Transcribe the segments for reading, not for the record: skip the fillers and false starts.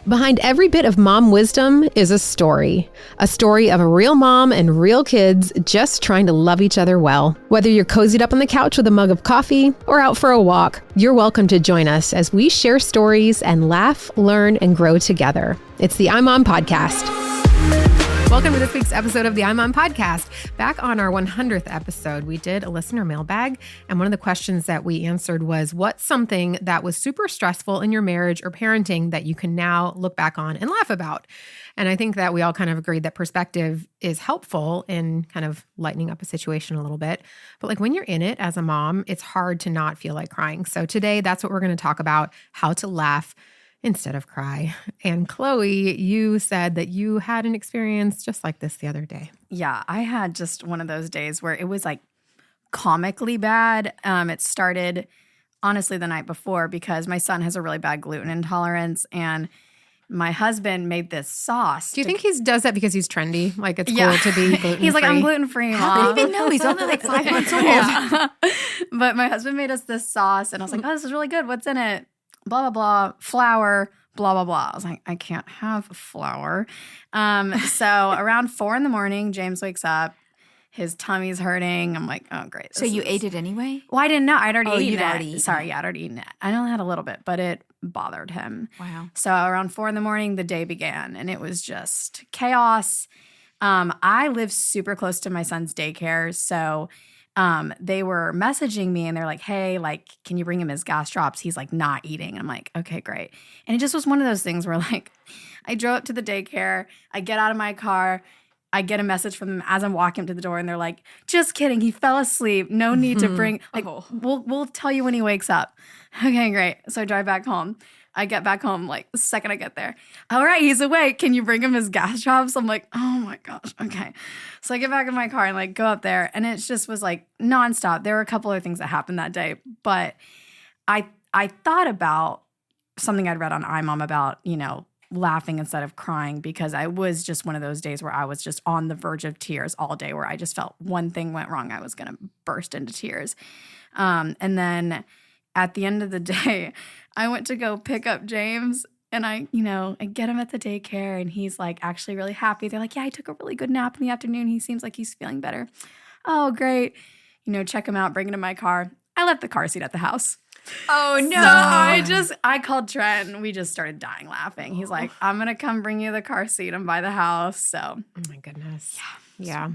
Behind every bit of mom wisdom is a story of a real mom and real kids just trying to love each other well. Whether you're cozied up on the couch with a mug of coffee or out for a walk, you're welcome to join us as we share stories and laugh, learn, and grow together. It's the I'm On Podcast. Welcome to this week's episode of the I'm On Podcast. Back on our 100th episode, we did a listener mailbag, and one of the questions that we answered was, what's something that was super stressful in your marriage or parenting that you can now look back on and laugh about? And I think that we all kind of agreed that perspective is helpful in kind of lightening up a situation a little bit. But like when you're in it as a mom, it's hard to not feel like crying. So today, that's what we're going to talk about, how to laugh instead of cry. And Chloe, you said that you had an experience just like this the other day. Yeah, I had just one of those days where it was like comically bad. It started honestly the night before because my son has a really bad gluten intolerance, and my husband made this sauce. Do you think he does that because he's trendy? Like it's cool to be gluten-free? He's like, I'm gluten-free, Mom. How did he even know? He's only like 5 months old. Yeah. But my husband made us this sauce, and I was like, oh, this is really good. What's in it? Blah, blah, blah, flour, blah, blah, blah. I was like, I can't have flour. So around 4 a.m, James wakes up. His tummy's hurting. I'm like, oh, great. So you ate it anyway? Well, I didn't know. I'd already eaten it. Already Sorry, yeah, I'd already eaten it. I only had a little bit, but it bothered him. Wow. So around 4 a.m, the day began, and it was just chaos. I live super close to my son's daycare, so they were messaging me, and they're like, hey, like, can you bring him his gas drops? He's like not eating. And I'm like, okay, great. And it just was one of those things where like I drove up to the daycare, I get out of my car, I get a message from them as I'm walking up to the door, and they're like, just kidding, he fell asleep. No need to bring, like, we'll tell you when he wakes up. Okay, great. So I drive back home. I get back home like the second I get there. All right, he's awake. Can you bring him his gas drops? I'm like, oh my gosh, okay. So I get back in my car and like go up there, and it just was like nonstop. There were a couple other things that happened that day, but I thought about something I'd read on iMom about, laughing instead of crying, because I was just one of those days where I was just on the verge of tears all day, where I just felt one thing went wrong, I was going to burst into tears. And then at the end of the day, I went to go pick up James, and I get him at the daycare, and he's like actually really happy. They're like, yeah, I took a really good nap in the afternoon. He seems like he's feeling better. Oh, great. Check him out, bring him to my car. I left the car seat at the house. Oh, no. So I called Trent, and we just started dying laughing. He's like, I'm going to come bring you the car seat and buy the house. So. Oh, my goodness. Yeah.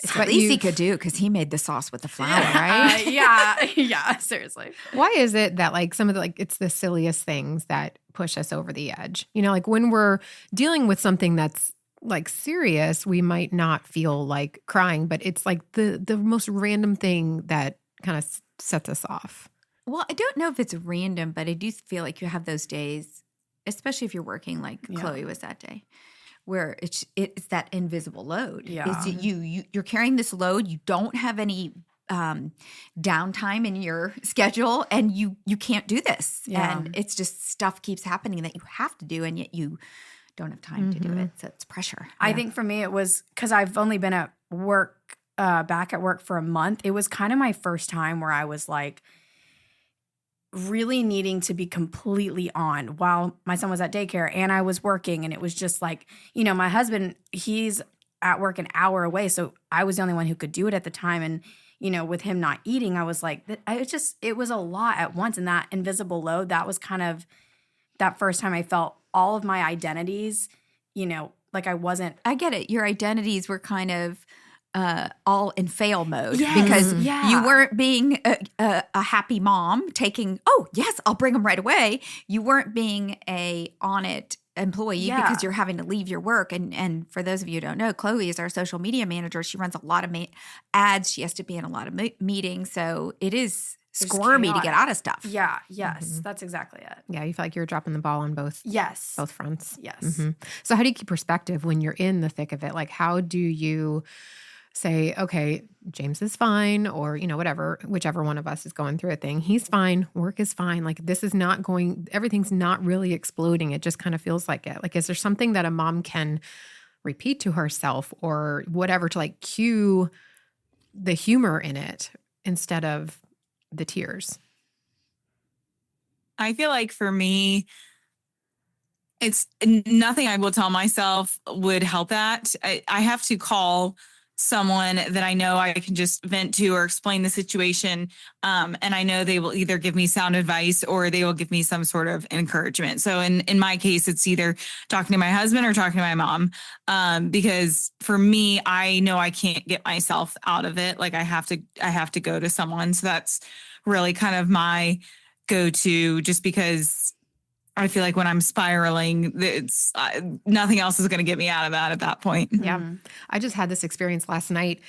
It's what he could do, because he made the sauce with the flour, right? Yeah, seriously. Why is it that like some of the, it's the silliest things that push us over the edge? Like when we're dealing with something that's like serious, we might not feel like crying, but it's like the most random thing that kind of sets us off. Well, I don't know if it's random, but I do feel like you have those days, especially if you're working like Chloe was that day, where it's that invisible load. Yeah. You're carrying this load. You don't have any downtime in your schedule, and you can't do this. Yeah. And it's just stuff keeps happening that you have to do, and yet you don't have time to do it. So it's pressure. I think for me it was because I've only been at work, back at work for a month. It was kind of my first time where I was like, really needing to be completely on while my son was at daycare and I was working. And it was just like, my husband, he's at work an hour away. So I was the only one who could do it at the time. And, with him not eating, I was like, it was a lot at once. And that invisible load, that was kind of that first time I felt all of my identities, like I wasn't. I get it. Your identities were kind of all in fail mode because you weren't being a happy mom taking, oh, yes, I'll bring them right away. You weren't being a on it employee because you're having to leave your work. And for those of you who don't know, Chloe is our social media manager. She runs a lot of ads. She has to be in a lot of meetings. So it is squirmy to get out of stuff. Yeah. Yes. That's exactly it. Yeah. You feel like you're dropping the ball on both fronts. Yes. So how do you keep perspective when you're in the thick of it? Like, how do you say, okay, James is fine, or, whatever, whichever one of us is going through a thing, he's fine, work is fine. Like, this is not everything's not really exploding. It just kind of feels like it. Like, is there something that a mom can repeat to herself or whatever to like cue the humor in it instead of the tears? I feel like for me, It's nothing I will tell myself would help that. I have to call someone that I know I can just vent to or explain the situation. And I know they will either give me sound advice or they will give me some sort of encouragement. So in my case, it's either talking to my husband or talking to my mom. Because for me, I know I can't get myself out of it. Like I have to go to someone. So that's really kind of my go-to, just because I feel like when I'm spiraling, it's nothing else is going to get me out of that at that point. Yeah. Mm-hmm. I just had this experience last night.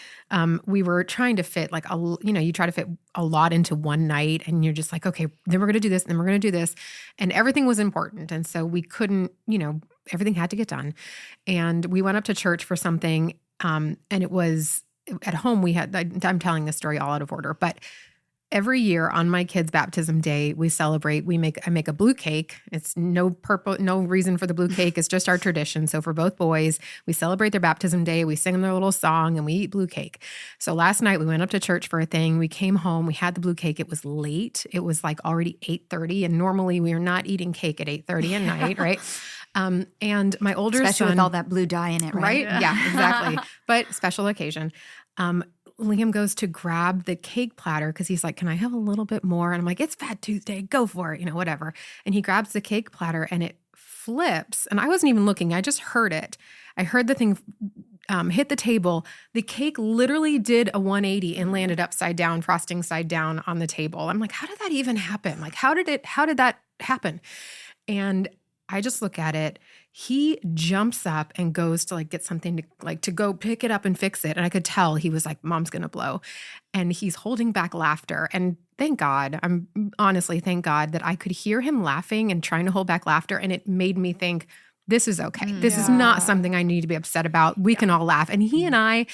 We were trying to fit you try to fit a lot into one night and you're just like, okay, then we're going to do this, then we're going to do this. And everything was important. And so we couldn't, everything had to get done. And we went up to church for something. And it was at home. I'm telling this story all out of order, but every year on my kids' baptism day, we celebrate. I make a blue cake. It's no reason for the blue cake. It's just our tradition. So for both boys, we celebrate their baptism day. We sing them their little song and we eat blue cake. So last night we went up to church for a thing. We came home. We had the blue cake. It was late. It was like already 8:30, and normally we are not eating cake at 8:30 at night, right? And my older son, especially with all that blue dye in it, right? Yeah, exactly. But special occasion. Liam goes to grab the cake platter because he's like, can I have a little bit more? And I'm like, it's Fat Tuesday, go for it, whatever. And he grabs the cake platter and it flips. And I wasn't even looking. I just heard it. I heard the thing hit the table. The cake literally did a 180 and landed upside down, frosting side down on the table. I'm like, how did that even happen? Like, how did that happen? And I just look at it. He jumps up and goes to get something to go pick it up and fix it. And I could tell he was like, Mom's going to blow. And he's holding back laughter. And thank God that I could hear him laughing and trying to hold back laughter. And it made me think, this is okay. This is not something I need to be upset about. We can all laugh. And he and I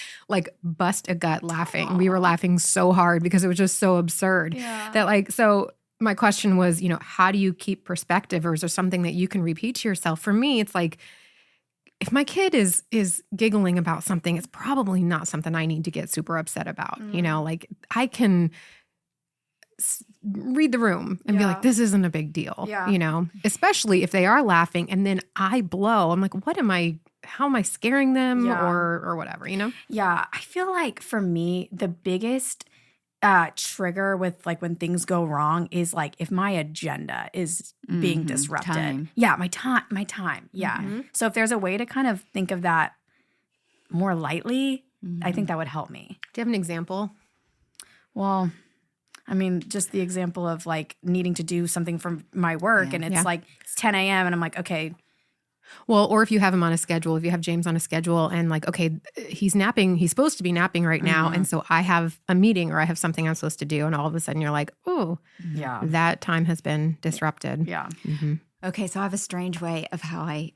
bust a gut laughing. Aww. We were laughing so hard because it was just so absurd that so my question was, how do you keep perspective, or is there something that you can repeat to yourself? For me, it's like, if my kid is giggling about something, it's probably not something I need to get super upset about. I can read the room and be like, this isn't a big deal, especially if they are laughing and then I blow. I'm like, how am I scaring them or whatever, Yeah. I feel like for me, the biggest trigger with when things go wrong is if my agenda is being disrupted. Time. Yeah, my time. Yeah. Mm-hmm. So if there's a way to kind of think of that more lightly, I think that would help me. Do you have an example? Well, I mean, just the example of needing to do something from my work and it's it's 10 a.m. and I'm like, okay. Well, or if you have him on a schedule, if you have James on a schedule and okay, he's napping, he's supposed to be napping right now. And so I have a meeting or I have something I'm supposed to do. And all of a sudden you're like, oh, that time has been disrupted. Yeah. Mm-hmm. Okay. So I have a strange way of how I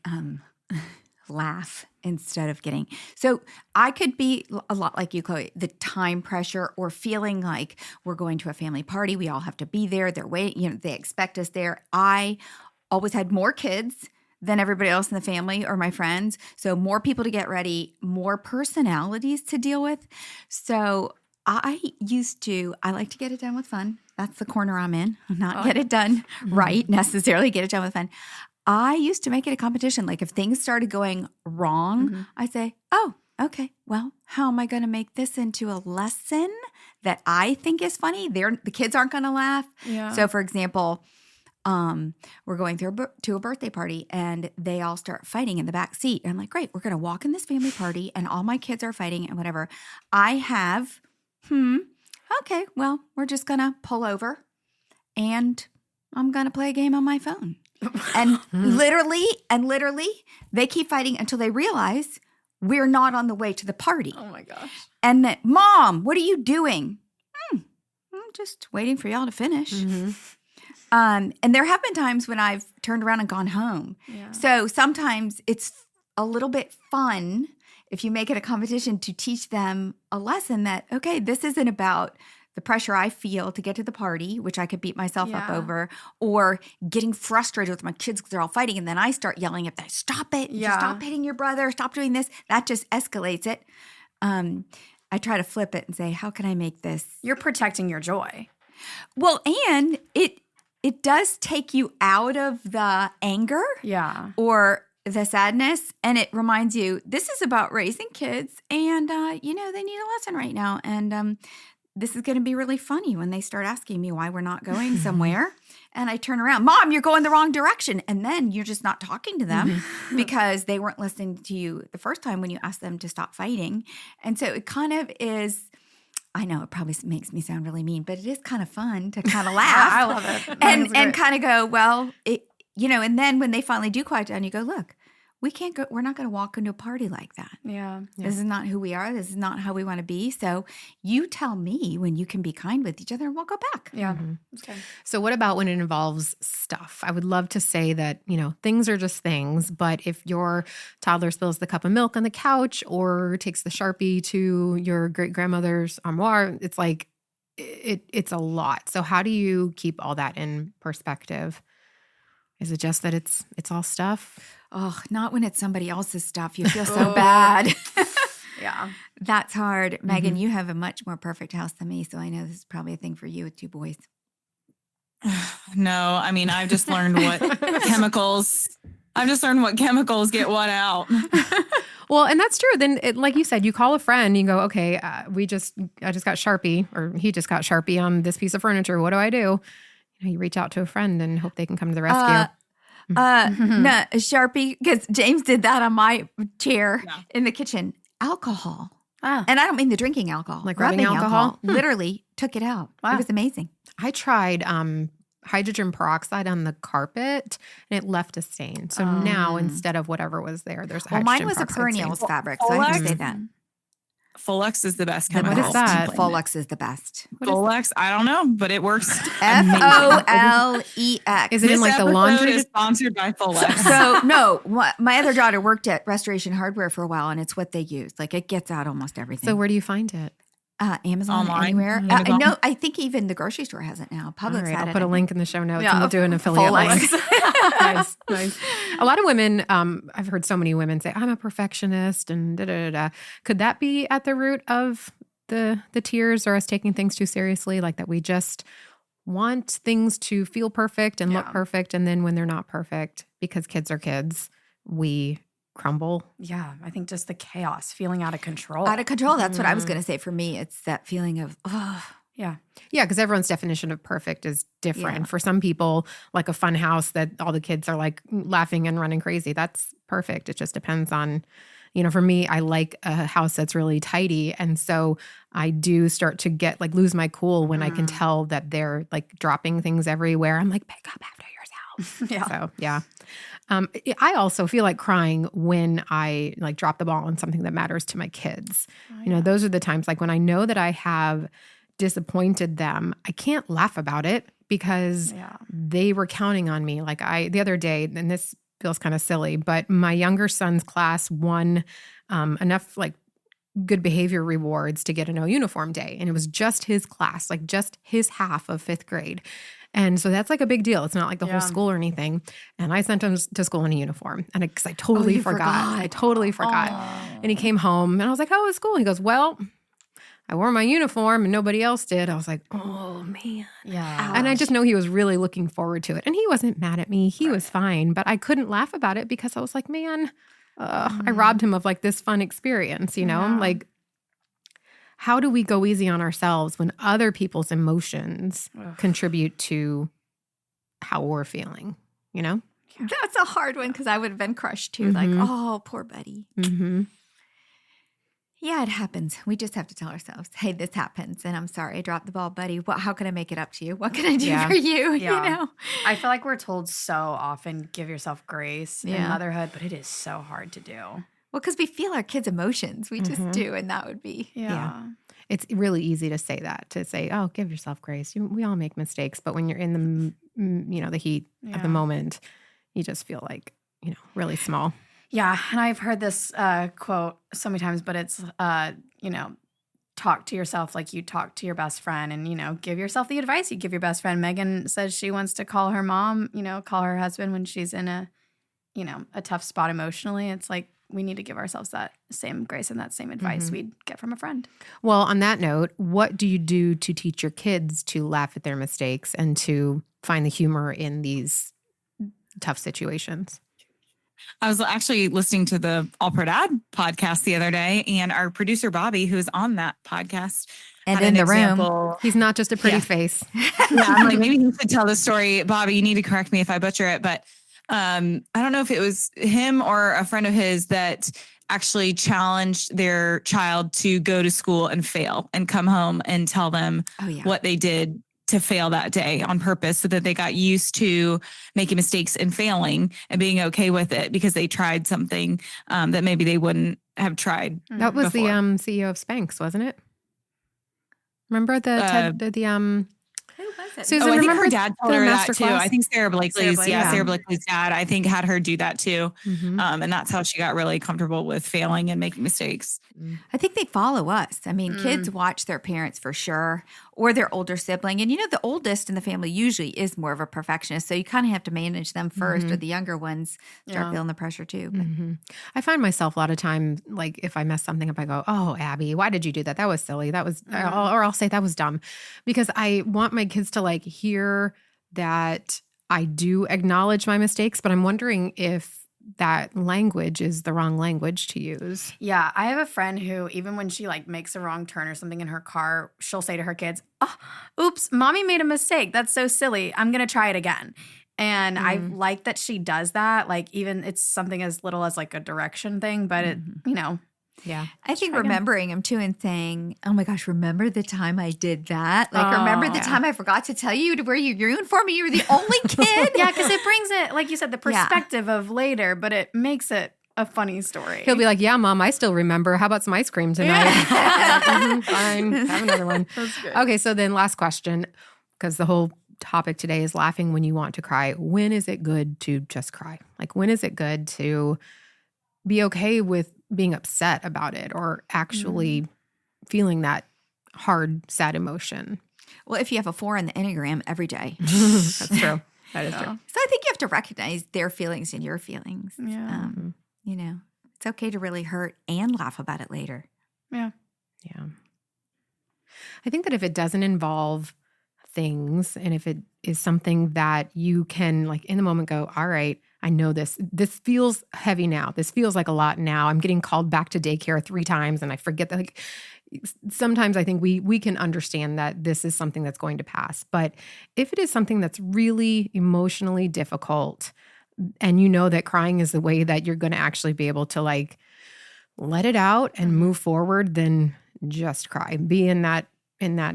laugh instead of getting. So I could be a lot like you, Chloe, the time pressure or feeling like we're going to a family party. We all have to be there. They're waiting, they expect us there. I always had more kids than everybody else in the family or my friends. So more people to get ready, more personalities to deal with. So I like to get it done with fun. That's the corner I'm in. Not get it done right necessarily, get it done with fun. I used to make it a competition. If things started going wrong, I say, oh, okay, well, how am I going to make this into a lesson that I think is funny? The kids aren't going to laugh. Yeah. So for example, we're going to a birthday party and they all start fighting in the back seat. And I'm like, great, we're going to walk in this family party and all my kids are fighting and whatever. I have, okay, well, we're just going to pull over and I'm going to play a game on my phone. And literally, they keep fighting until they realize we're not on the way to the party. Oh my gosh. And then, Mom, what are you doing? I'm just waiting for y'all to finish. Mm-hmm. And there have been times when I've turned around and gone home. Yeah. So sometimes it's a little bit fun if you make it a competition to teach them a lesson that, okay, this isn't about the pressure I feel to get to the party, which I could beat myself up over, or getting frustrated with my kids because they're all fighting. And then I start yelling at them, stop it. Yeah. Stop hitting your brother. Stop doing this. That just escalates it. I try to flip it and say, how can I make this? You're protecting your joy. Well, and it does take you out of the anger or the sadness. And it reminds you, this is about raising kids and, they need a lesson right now. And this is going to be really funny when they start asking me why we're not going somewhere. And I turn around, Mom, you're going the wrong direction. And then you're just not talking to them because they weren't listening to you the first time when you asked them to stop fighting. And so it kind of is, I know it probably makes me sound really mean, but it is kind of fun to kind of laugh. I love it. And kind of go, well, and then when they finally do quiet down, you go, look, we're not going to walk into a party like that. Yeah. This is not who we are. This is not how we want to be. So you tell me when you can be kind with each other and we'll go back. Yeah. Okay. So what about when it involves stuff? I would love to say that, things are just things, but if your toddler spills the cup of milk on the couch or takes the Sharpie to your great-grandmother's armoire, it's like, it's a lot. So how do you keep all that in perspective? Is it just that it's all stuff? Oh, not when it's somebody else's stuff. You feel so bad. Yeah. That's hard. Megan, you have a much more perfect house than me, so I know this is probably a thing for you with 2 boys. No, I mean, I've just learned what chemicals get what out. Well, and that's true. Then, like you said, you call a friend, you go, okay, I just got Sharpie, or he just got Sharpie on this piece of furniture. What do I do? You reach out to a friend and hope they can come to the rescue. No, Sharpie, because James did that on my chair in the kitchen. Alcohol. And I don't mean the drinking alcohol. Like rubbing alcohol? Literally took it out. Wow. It was amazing. I tried hydrogen peroxide on the carpet and it left a stain. So now instead of whatever was there, there's hydrogen mine was a peroxide perennials stain. fabric, so I can say that. Folex is the best chemical. What is that? Folex is the best. Folex, I don't know, but it works. Folex. Is it in like the laundry? Is sponsored by Folex. So no, my other daughter worked at Restoration Hardware for a while, and it's what they use. Like it gets out almost everything. So where do you find it? Amazon, online, anywhere. No, I think even the grocery store has it now. Publix had I'll it. put a link in the show notes and we'll do an affiliate link. Nice. A lot of women, I've heard so many women say, I'm a perfectionist and da-da-da-da. Could that be at the root of the tears or us taking things too seriously? Like that we just want things to feel perfect and look perfect. And then when they're not perfect, because kids are kids, we crumble. Yeah, I think just the chaos, feeling out of control. Out of control. That's what I was going to say. For me, it's that feeling of, Yeah, because everyone's definition of perfect is different. Yeah. For some people, like a fun house that all the kids are like laughing and running crazy, that's perfect. It just depends on, for me, I like a house that's really tidy. And so I do start to get lose my cool when I can tell that they're like dropping things everywhere. I'm like, pick up after yourself. Yeah. So, yeah. I also feel like crying when I drop the ball on something that matters to my kids. Those are the times when I know that I have disappointed them. I can't laugh about it because they were counting on me. The other day, and this feels kind of silly, but my younger son's class won enough good behavior rewards to get a no uniform day. And it was just his class, just his half of 5th grade. And so that's a big deal. It's not the whole school or anything. And I sent him to school in a uniform. And because I totally forgot. I totally forgot. And he came home and I was like, how was school? He goes, well, I wore my uniform and nobody else did. I was like, oh man. Yeah. And I just know he was really looking forward to it. And he wasn't mad at me. He was fine. But I couldn't laugh about it because I was like, man, I robbed him of this fun experience, How do we go easy on ourselves when other people's emotions contribute to how we're feeling, That's a hard one because I would have been crushed too. Oh, poor buddy. Mm-hmm. Yeah, it happens. We just have to tell ourselves, hey, this happens. And I'm sorry, I dropped the ball, buddy. How can I make it up to you? What can I do for you? Yeah. I feel like we're told so often, give yourself grace in motherhood, but it is so hard to do. Well, because we feel our kids' emotions. We just do. And that would be. Yeah. It's really easy to say that, to say, oh, give yourself grace. We all make mistakes. But when you're in the heat of the moment, you just feel really small. Yeah. And I've heard this quote so many times, but it's, talk to yourself like you talk to your best friend and, give yourself the advice you give your best friend. Megan says she wants to call her mom, call her husband when she's in a tough spot emotionally. It's we need to give ourselves that same grace and that same advice we'd get from a friend. Well, on that note, what do you do to teach your kids to laugh at their mistakes and to find the humor in these tough situations. I was actually listening to the All Pro Dad podcast the other day, and our producer, Bobby, who's on that podcast, and in the room, he's not just a pretty face. I'm like, maybe he should tell the story. Bobby, you need to correct me if I butcher it, but I don't know if it was him or a friend of his that actually challenged their child to go to school and fail and come home and tell them what they did to fail that day on purpose, so that they got used to making mistakes and failing and being okay with it because they tried something that maybe they wouldn't have tried. That was before. The CEO of Spanx, wasn't it? Remember who was it? Susan, I think remember her dad told her that too. class? I think Sarah Blakely's dad, I think, had her do that too. Mm-hmm. And that's how she got really comfortable with failing and making mistakes. I think they follow us. I mean, kids watch their parents for sure, or their older sibling. And the oldest in the family usually is more of a perfectionist. So you kind of have to manage them first, or the younger ones start feeling the pressure too. But. I find myself a lot of times, like if I mess something up, I go, "Oh, Abby, why did you do that? That was silly. That was," or I'll say that was dumb, because I want my kids to like hear that I do acknowledge my mistakes, but I'm wondering if that language is the wrong language to use. Yeah. I have a friend who, even when she like makes a wrong turn or something in her car, she'll say to her kids, "Oh, oops, mommy made a mistake. That's so silly. I'm going to try it again." And I like that she does that. Like, even it's something as little as like a direction thing, but it, Yeah. I think remembering them too and saying, "Oh my gosh, remember the time I did that? Like, remember the time I forgot to tell you to wear your uniform and you were the only kid?" Yeah, because it brings it, like you said, the perspective of later, but it makes it a funny story. He'll be like, "Yeah, Mom, I still remember. How about some ice cream tonight?" Fine. Have another one. That's good. Okay, so then last question, because the whole topic today is laughing when you want to cry. When is it good to just cry? Like, when is it good to be okay with being upset about it, or actually feeling that hard, sad emotion? Well, if you have a 4 in the Enneagram, every day. That's true. That is true. So I think you have to recognize their feelings and your feelings. Yeah. It's okay to really hurt and laugh about it later. Yeah. Yeah. I think that if it doesn't involve things, and if it is something that you can like in the moment go, "All right, I know this feels heavy now. This feels like a lot now. I'm getting called back to daycare 3 times and I forget that." Like, sometimes I think we can understand that this is something that's going to pass. But if it is something that's really emotionally difficult, and you know that crying is the way that you're going to actually be able to like let it out and move forward, then just cry. Be in that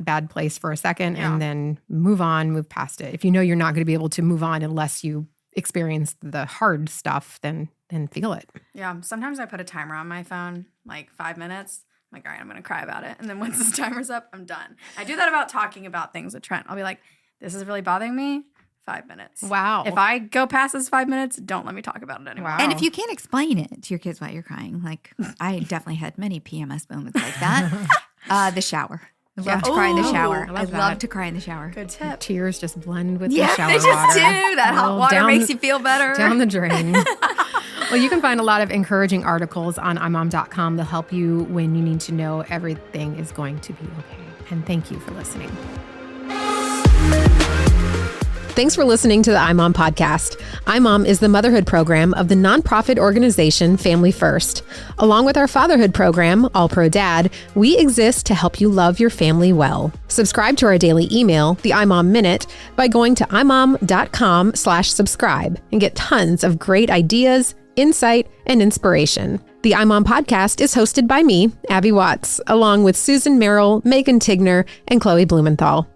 bad place for a second and then move on, move past it. If you know you're not going to be able to move on unless you experience the hard stuff, then feel it. Yeah. Sometimes I put a timer on my phone, like 5 minutes. I'm like, all right, I'm going to cry about it. And then once this timer's up, I'm done. I do that about talking about things with Trent. I'll be like, "This is really bothering me. 5 minutes." Wow. If I go past this 5 minutes, don't let me talk about it anymore. Wow. And if you can't explain it to your kids why you're crying, like I definitely had many PMS moments like that. The shower. I love to cry in the shower. I love to cry in the shower. Good tip. Tears just blend with the Yeah, shower they just water. do. That hot water makes you feel better. Down the drain. Well, you can find a lot of encouraging articles on imom.com. They'll help you when you need to know everything is going to be okay. And thank you for listening. Thanks for listening to the iMom podcast. iMom is the motherhood program of the nonprofit organization Family First. Along with our fatherhood program, All Pro Dad, we exist to help you love your family well. Subscribe to our daily email, the iMom Minute, by going to imom.com/subscribe and get tons of great ideas, insight, and inspiration. The iMom podcast is hosted by me, Abby Watts, along with Susan Merrill, Megan Tigner, and Chloe Blumenthal.